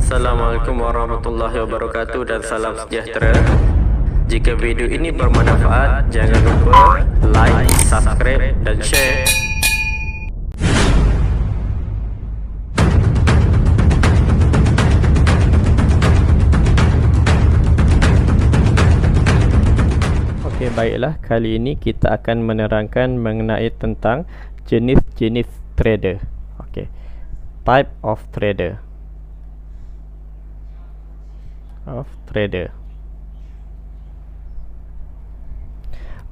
Assalamualaikum warahmatullahi wabarakatuh dan salam sejahtera. Jika video ini bermanfaat, jangan lupa like, subscribe dan share. Okey, baiklah, kali ini kita akan menerangkan mengenai tentang jenis-jenis trader. Okey. Type of trader.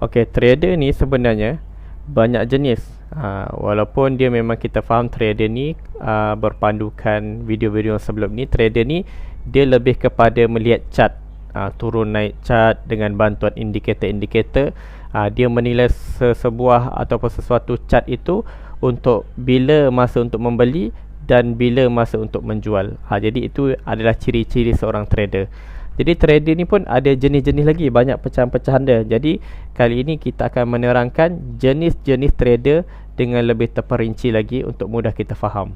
Okey, trader ni sebenarnya banyak jenis. Walaupun dia memang kita faham trader ni berpandukan video-video sebelum ni, trader ni dia lebih kepada melihat chart, turun naik chart dengan bantuan indikator-indikator. Dia menilai sebuah ataupun sesuatu chart itu untuk bila masa untuk membeli dan bila masa untuk menjual. Jadi itu adalah ciri-ciri seorang trader. Jadi trader ni pun ada jenis-jenis lagi, banyak pecahan-pecahan dia. Jadi kali ini kita akan menerangkan jenis-jenis trader dengan lebih terperinci lagi untuk mudah kita faham.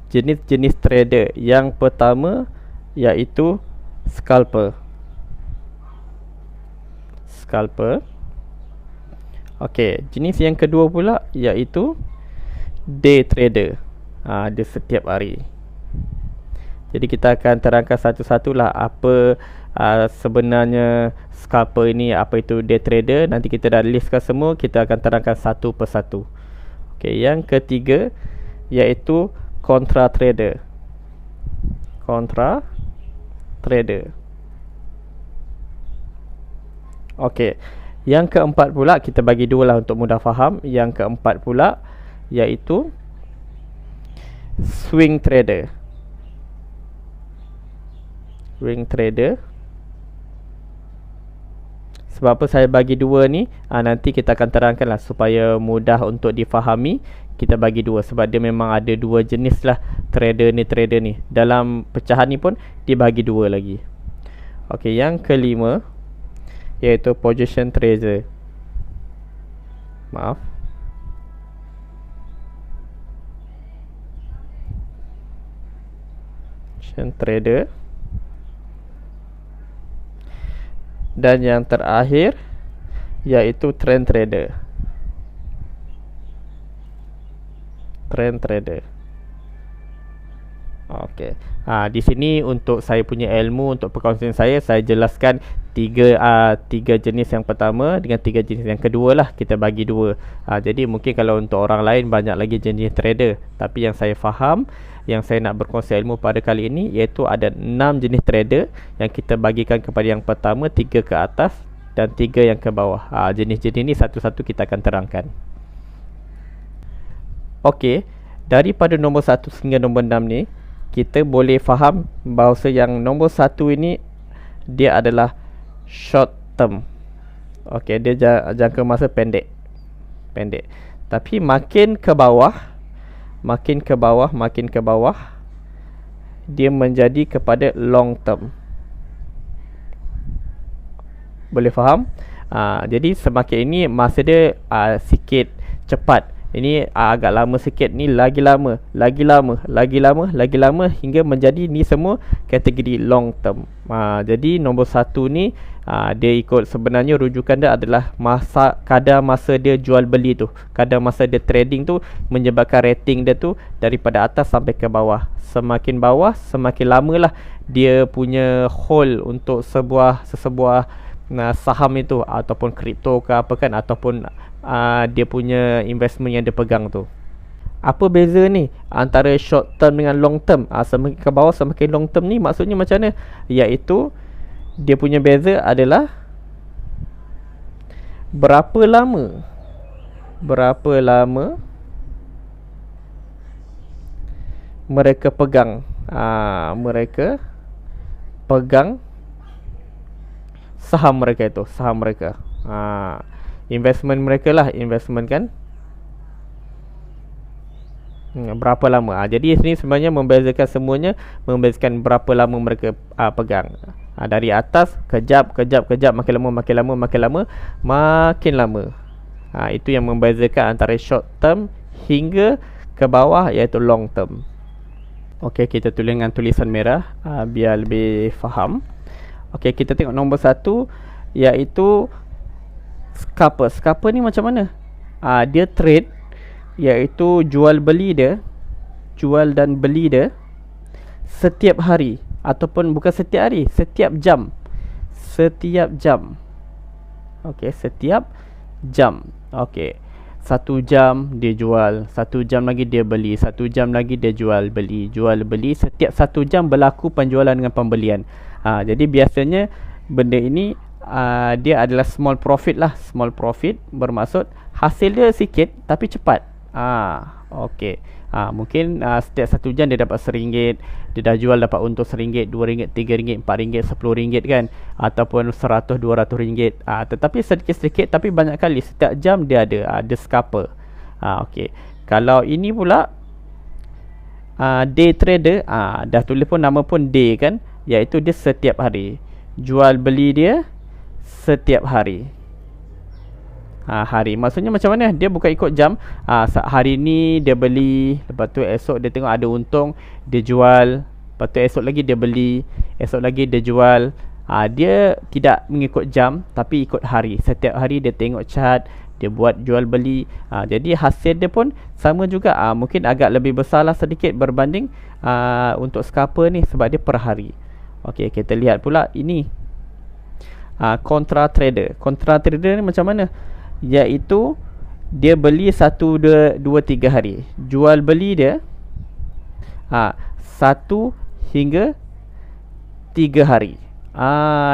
Jenis-jenis trader yang pertama iaitu scalper. Okey, jenis yang kedua pula iaitu day trader. Dia setiap hari. Jadi kita akan terangkan satu-satulah apa sebenarnya scalper ini, apa itu day trader. Nanti kita dah listkan semua, kita akan terangkan satu persatu. Okey, yang ketiga iaitu contra trader. Okey, yang keempat pula kita bagi dua lah untuk mudah faham. Yang keempat pula iaitu swing trader. Sebab apa saya bagi dua ni, nanti kita akan terangkan lah supaya mudah untuk difahami. Kita bagi dua sebab dia memang ada dua jenis lah trader ni. Dalam pecahan ni pun dibagi dua lagi. Okey, yang kelima iaitu position trader. Trader. Dan yang terakhir iaitu trend trader. Okey. Di sini untuk saya punya ilmu, untuk perkongsian saya jelaskan tiga jenis yang pertama dengan tiga jenis yang kedua lah. Kita bagi dua. Jadi mungkin kalau untuk orang lain banyak lagi jenis trader, tapi yang saya faham, yang saya nak berkongsi ilmu pada kali ini iaitu ada 6 jenis trader yang kita bagikan kepada yang pertama, 3 ke atas dan 3 yang ke bawah. Jenis-jenis ni satu-satu kita akan terangkan. Okey, daripada nombor 1 hingga nombor 6 ni, kita boleh faham bahawa yang nombor 1 ini dia adalah short term. Okey, dia jangka masa pendek. Tapi makin ke bawah dia menjadi kepada long term. Boleh faham? Jadi semakin ini masa dia sikit cepat. Ini agak lama sikit, ni lagi lama hingga menjadi ni semua kategori long term. Jadi nombor 1 ni dia ikut, sebenarnya rujukan dia adalah kadar masa dia jual beli tu, kadar masa dia trading tu menyebabkan rating dia tu daripada atas sampai ke bawah. Semakin bawah semakin lama lah dia punya hold untuk sesebuah saham itu ataupun kripto ke apa kan, ataupun dia punya investment yang dia pegang tu. Apa beza ni antara short term dengan long term? Semakin ke bawah semakin long term ni maksudnya macam mana? Iaitu dia punya beza adalah berapa lama mereka pegang saham mereka. Investment mereka lah, investment kan. Berapa lama. Jadi sini sebenarnya membezakan semuanya, membezakan berapa lama mereka pegang. Dari atas kejap, makin lama. Itu yang membezakan antara short term hingga ke bawah iaitu long term. Okey, kita tulis dengan tulisan merah biar lebih faham. Okey, kita tengok nombor 1 iaitu scalper. Scalper ni macam mana? Dia trade, iaitu jual dan beli dia setiap hari, ataupun bukan setiap hari, setiap jam. Okey, setiap jam. Okey, 1 jam dia jual, 1 jam lagi dia beli, 1 jam lagi dia jual beli. Setiap 1 jam berlaku penjualan dengan pembelian. Jadi biasanya benda ini dia adalah small profit lah. Small profit bermaksud hasil dia sikit tapi cepat. Okey. Mungkin setiap 1 jam dia dapat RM1, dia dah jual dapat untung RM1, RM2, RM3, RM4, RM10 kan, ataupun RM100, RM200. Tetapi sedikit-sedikit tapi banyak kali setiap jam dia ada scalper. Okey. Kalau ini pula day trader, dah tulis pun nama pun day kan, iaitu dia setiap hari. Jual beli dia setiap hari. Hari maksudnya macam mana? Dia bukan ikut jam. Hari ni dia beli, lepas tu esok dia tengok ada untung, dia jual, lepas tu esok lagi dia beli, esok lagi dia jual. Dia tidak mengikut jam tapi ikut hari. Setiap hari dia tengok chart, dia buat jual beli. Jadi hasil dia pun sama juga. Mungkin agak lebih besar lah sedikit berbanding untuk scalper ni sebab dia per hari. Okey, kita lihat pula ini contra trader. Contra trader ni macam mana? Iaitu dia beli 1, 2, 3 hari. Jual beli dia 1 hingga 3 hari.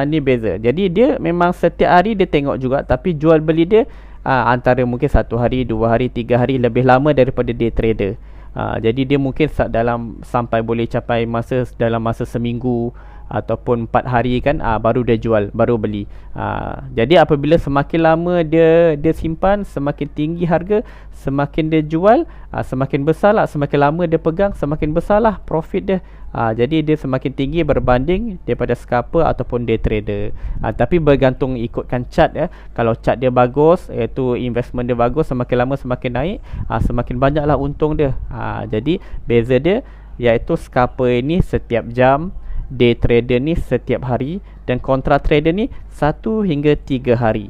Ni beza. Jadi dia memang setiap hari dia tengok juga, tapi jual beli dia antara mungkin 1 hari, 2 hari, 3 hari, lebih lama daripada day trader. Jadi dia mungkin sampai boleh capai dalam masa seminggu ataupun 4 hari kan, baru dia jual, baru beli. Jadi apabila semakin lama dia simpan, semakin tinggi harga, semakin dia jual, semakin besar lah. Semakin lama dia pegang, semakin besar lah profit dia. Jadi dia semakin tinggi berbanding daripada scalper ataupun day trader. Tapi bergantung ikutkan chart ya. Kalau chart dia bagus, iaitu investment dia bagus, semakin lama semakin naik, semakin banyaklah untung dia. Jadi beza dia iaitu scalper ini setiap jam, day trader ni setiap hari, dan contra trader ni 1 hingga 3 hari.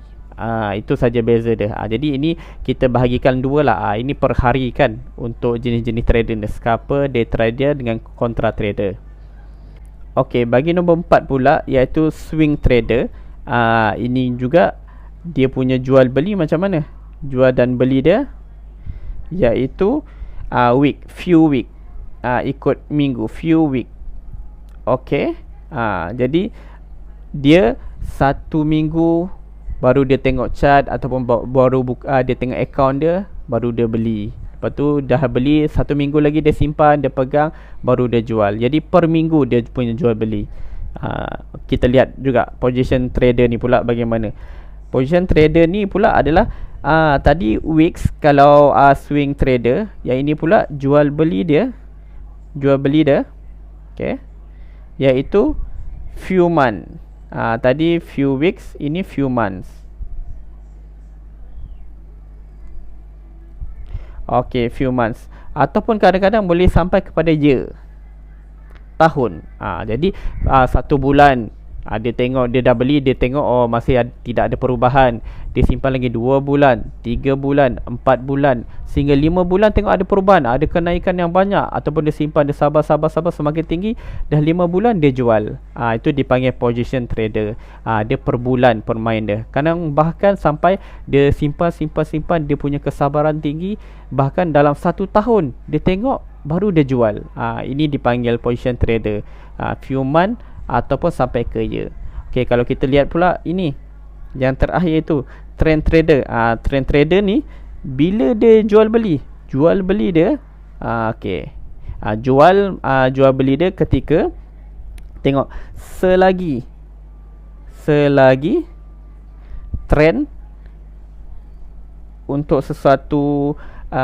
Itu saja beza dia. Jadi ini kita bahagikan dua lah. Ini per hari kan untuk jenis-jenis trader ni, scalper, day trader dengan contra trader. Okey, bagi nombor 4 pula iaitu swing trader. Ini juga dia punya jual beli macam mana? Jual dan beli dia iaitu few week. Ikut minggu, few week. Okey. Jadi dia 1 minggu baru dia tengok chart ataupun baru dia tengok account dia, baru dia beli. Lepas tu dah beli 1 minggu lagi dia simpan, dia pegang, baru dia jual. Jadi per minggu dia punya jual beli. Kita lihat juga position trader ni pula bagaimana. Position trader ni pula adalah tadi weeks kalau swing trader, yang ini pula jual beli dia. Okey. Iaitu few month. Tadi few weeks, ini few months. Okey, few months. Ataupun kadang-kadang boleh sampai kepada year, tahun. Jadi 1 bulan, dia tengok, dia dah beli, dia tengok masih tidak ada perubahan, dia simpan lagi 2 bulan, 3 bulan, 4 bulan, sehingga 5 bulan tengok ada perubahan, ada kenaikan yang banyak, ataupun dia simpan, dia sabar semakin tinggi, dah 5 bulan dia jual. Itu dipanggil position trader. Dia per bulan permain dia. Kadang bahkan sampai dia simpan, dia punya kesabaran tinggi, bahkan dalam 1 tahun dia tengok baru dia jual. Ini dipanggil position trader. Few month ataupun sampai ke year. Okey, kalau kita lihat pula ini yang terakhir itu trend trader. Trend trader ni bila dia jual beli dia okey. Jual beli dia ketika tengok selagi trend untuk sesuatu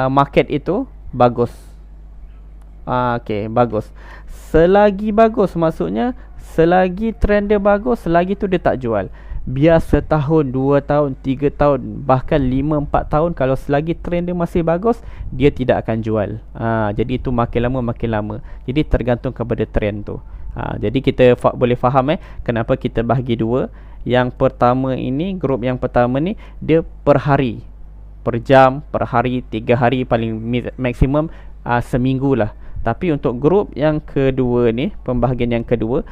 market itu bagus. Okey, bagus. Selagi bagus maksudnya selagi trend dia bagus, selagi tu dia tak jual. biar setahun, 2 tahun, 3 tahun, bahkan 5-4 tahun, kalau selagi trend dia masih bagus, dia tidak akan jual. Jadi itu makin lama makin lama. Jadi tergantung kepada trend tu. Jadi kita boleh faham kenapa kita bahagi dua. Yang pertama ini, grup yang pertama ni, dia per hari, per jam, per hari, 3 hari paling maksimum seminggu lah. Tapi untuk grup yang kedua ni, pembahagian yang kedua,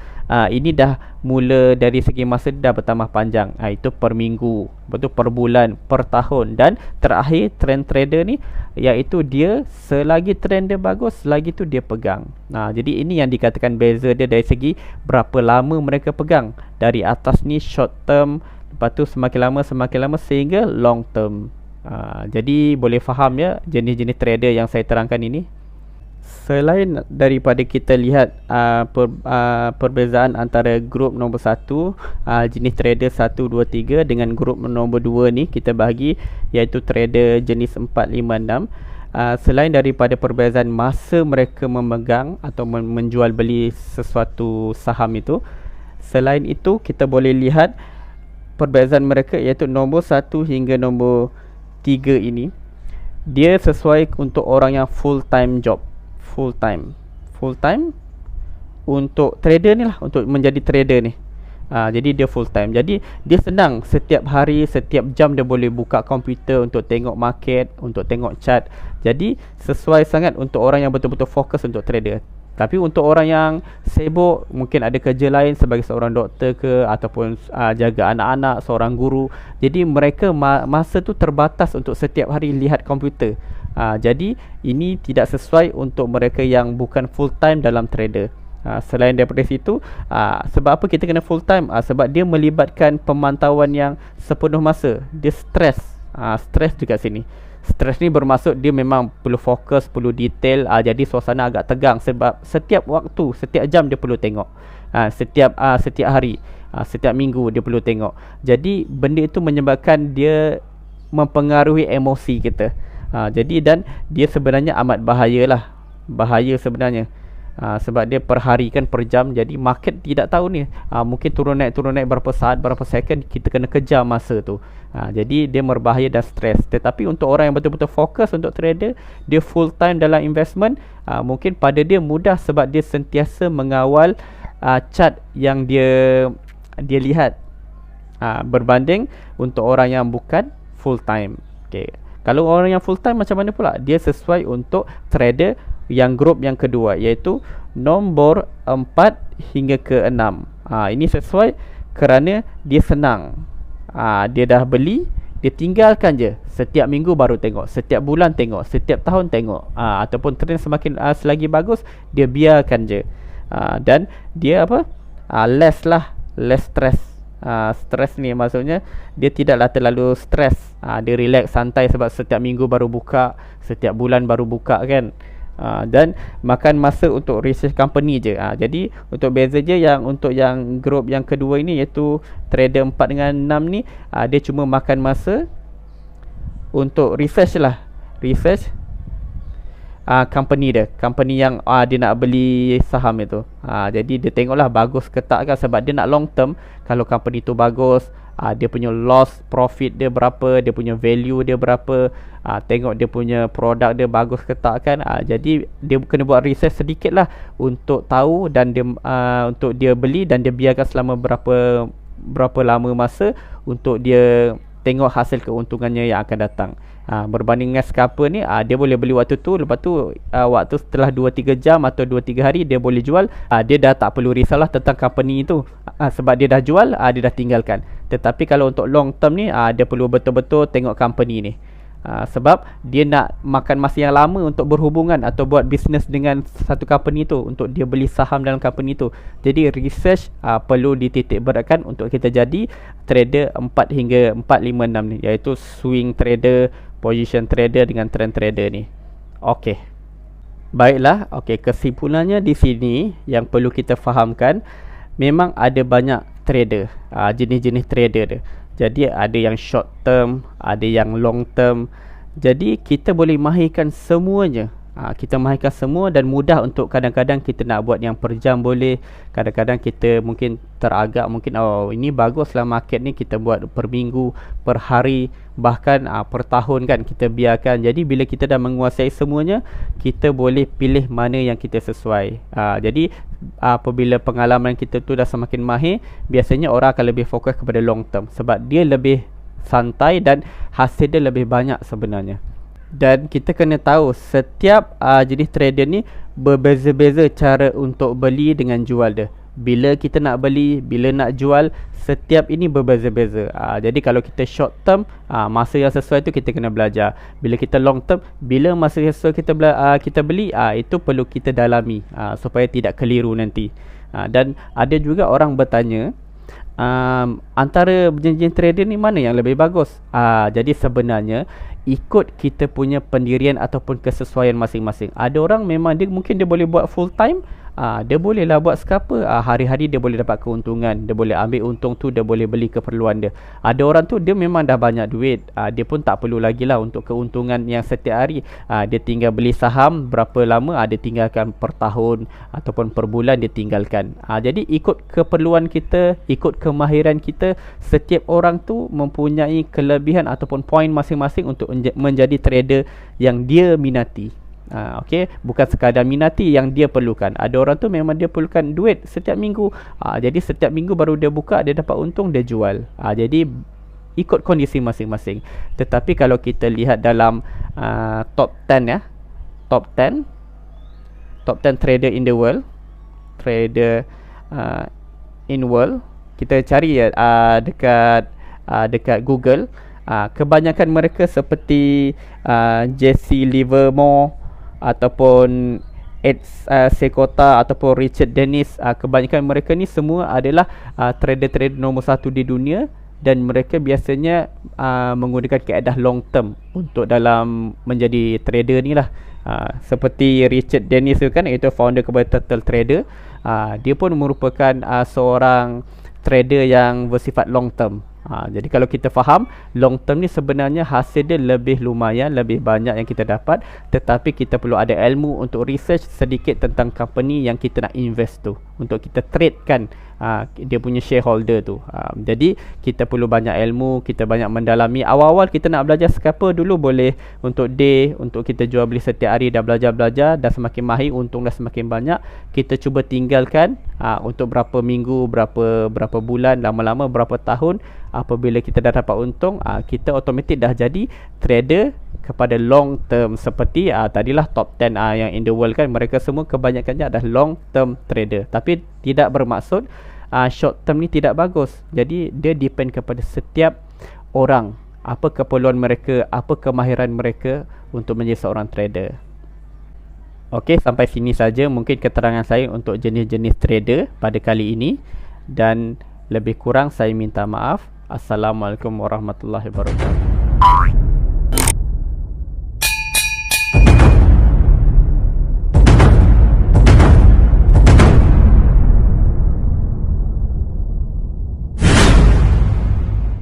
ini dah mula dari segi masa dah bertambah panjang. Itu per minggu, betul, per bulan, per tahun. Dan terakhir trend trader ni, iaitu dia selagi trend dia bagus, selagi tu dia pegang. Jadi ini yang dikatakan beza dia dari segi berapa lama mereka pegang. Dari atas ni short term, lepas tu semakin lama sehingga long term. Jadi boleh faham ya jenis-jenis trader yang saya terangkan ini. Selain daripada kita lihat perbezaan antara grup nombor 1, jenis trader 1, 2, 3 dengan grup nombor 2 ni kita bahagi, iaitu trader jenis 4, 5, 6. Selain daripada perbezaan masa mereka memegang atau menjual beli sesuatu saham itu, selain itu kita boleh lihat perbezaan mereka, iaitu nombor 1 hingga nombor 3 ini, dia sesuai untuk orang yang full time job. Full time untuk trader ni lah, untuk menjadi trader ni. Jadi dia full time. Jadi dia senang, setiap hari, setiap jam dia boleh buka komputer untuk tengok market, untuk tengok chart. Jadi sesuai sangat untuk orang yang betul-betul fokus untuk trader. Tapi untuk orang yang sibuk, mungkin ada kerja lain sebagai seorang doktor ke, ataupun jaga anak-anak, seorang guru, jadi mereka masa tu terbatas untuk setiap hari lihat komputer. Jadi ini tidak sesuai untuk mereka yang bukan full time dalam trader. Selain daripada situ, sebab apa kita kena full time? Sebab dia melibatkan pemantauan yang sepenuh masa. Dia stres. Stres juga sini. Stres ni bermaksud dia memang perlu fokus, perlu detail. Jadi suasana agak tegang sebab setiap waktu, setiap jam dia perlu tengok. Setiap hari, setiap minggu dia perlu tengok. Jadi benda itu menyebabkan dia mempengaruhi emosi kita. Jadi dan dia sebenarnya amat bahaya sebenarnya. Sebab dia per hari kan, per jam. Jadi market tidak tahu ni, mungkin turun naik berapa saat, berapa second, kita kena kejar masa tu. Jadi dia berbahaya dan stres. Tetapi untuk orang yang betul-betul fokus untuk trader, dia full time dalam investment, mungkin pada dia mudah sebab dia sentiasa mengawal chart yang dia lihat, berbanding untuk orang yang bukan full time. Kalau orang yang full time macam mana pula? Dia sesuai untuk trader yang grup yang kedua, iaitu nombor 4 hingga ke 6. Ini sesuai kerana dia senang. Dia dah beli, dia tinggalkan je. Setiap minggu baru tengok, setiap bulan tengok, setiap tahun tengok. Ataupun trend semakin selagi bagus, dia biarkan je. Dan dia less stress. Stres ni maksudnya dia tidaklah terlalu stres. Dia relax, santai sebab setiap minggu baru buka, setiap bulan baru buka kan. Dan makan masa untuk research company je. Jadi untuk beza je yang untuk yang grup yang kedua ini, iaitu trader 4 dengan 6 ni, dia cuma makan masa untuk research lah. Research company dia, company yang dia nak beli saham itu. Jadi dia tengoklah bagus ke tak kan, sebab dia nak long term. Kalau company tu bagus, dia punya loss profit dia berapa, dia punya value dia berapa, tengok dia punya produk dia bagus ke tak kan. Jadi dia kena buat research sedikit lah untuk tahu, dan dia untuk dia beli, dan dia biarkan selama berapa lama masa untuk dia tengok hasil keuntungannya yang akan datang. Berbanding dengan scalper ni, dia boleh beli waktu tu, lepas tu waktu setelah 2-3 jam atau 2-3 hari dia boleh jual. Dia dah tak perlu risaulah tentang company tu, sebab dia dah jual, dia dah tinggalkan. Tetapi kalau untuk long term ni, dia perlu betul-betul tengok company ni. Sebab dia nak makan masa yang lama untuk berhubungan atau buat bisnes dengan satu company tu, untuk dia beli saham dalam company tu. Jadi research perlu dititik beratkan untuk kita jadi trader 4 hingga 4, 5, 6 ni, iaitu swing trader, position trader dengan trend trader ni. Okey. Baiklah, kesimpulannya di sini yang perlu kita fahamkan, memang ada banyak trader, jenis-jenis trader dia. Jadi ada yang short term, ada yang long term. Jadi kita boleh mahirkan semuanya Kita mahirkan semua dan mudah untuk kadang-kadang kita nak buat yang per jam boleh. Kadang-kadang kita mungkin teragak, mungkin ini baguslah market ni, kita buat per minggu, per hari, bahkan per tahun kan kita biarkan. Jadi bila kita dah menguasai semuanya, kita boleh pilih mana yang kita sesuai. Jadi apabila pengalaman kita tu dah semakin mahir, biasanya orang akan lebih fokus kepada long term sebab dia lebih santai dan hasil dia lebih banyak sebenarnya. Dan kita kena tahu setiap jenis trader ni berbeza-beza cara untuk beli dengan jual dia. Bila kita nak beli, bila nak jual, setiap ini berbeza-beza. Jadi kalau kita short term, masa yang sesuai tu kita kena belajar. Bila kita long term, bila masa yang sesuai kita beli, itu perlu kita dalami supaya tidak keliru nanti. Dan ada juga orang bertanya, antara jenis trader ni mana yang lebih bagus? Jadi sebenarnya ikut kita punya pendirian ataupun kesesuaian masing-masing. Ada orang memang mungkin dia boleh buat full time, dia boleh lah buat scalper, hari-hari dia boleh dapat keuntungan, dia boleh ambil untung tu, dia boleh beli keperluan dia. Ada orang tu dia memang dah banyak duit, dia pun tak perlu lagi lah untuk keuntungan yang setiap hari. Dia tinggal beli saham berapa lama, dia tinggalkan per tahun ataupun per bulan dia tinggalkan. Jadi ikut keperluan kita, ikut kemahiran kita. Setiap orang tu mempunyai kelebihan ataupun poin masing-masing untuk menjadi trader yang dia minati. Bukan sekadar minati, yang dia perlukan. Ada orang tu memang dia perlukan duit setiap minggu, jadi setiap minggu baru dia buka, dia dapat untung, dia jual. Jadi ikut kondisi masing-masing. Tetapi kalau kita lihat dalam top 10 top 10 trader in the world, trader in world, kita cari dekat Google, kebanyakan mereka seperti Jesse Livermore ataupun Ed Seykota ataupun Richard Dennis, kebanyakan mereka ni semua adalah trader-trader nombor 1 di dunia, dan mereka biasanya menggunakan kaedah long term untuk dalam menjadi trader ni lah. Seperti Richard Dennis tu kan, itu founder kepada Turtle Trader. Dia pun merupakan seorang trader yang bersifat long term. Jadi kalau kita faham, long term ni sebenarnya hasil dia lebih lumayan, lebih banyak yang kita dapat. Tetapi kita perlu ada ilmu untuk research sedikit tentang company yang kita nak invest tu, untuk kita trade kan dia punya shareholder tu. Jadi kita perlu banyak ilmu, kita banyak mendalami. Awal-awal kita nak belajar scalper dulu boleh, untuk day, untuk kita jual beli setiap hari. Dah belajar, dah semakin mahir, untung dah semakin banyak, kita cuba tinggalkan untuk berapa minggu, berapa bulan, lama-lama berapa tahun. Apabila kita dah dapat untung, kita automatik dah jadi trader kepada long term. Seperti tadilah top 10 yang in the world kan, mereka semua kebanyakannya adalah long term trader. Tapi tidak bermaksud short term ni tidak bagus. Jadi dia depend kepada setiap orang, apa keperluan mereka, apa kemahiran mereka untuk menjadi seorang trader. Okey, sampai sini saja mungkin keterangan saya untuk jenis-jenis trader pada kali ini, dan lebih kurang saya minta maaf. Assalamualaikum warahmatullahi wabarakatuh.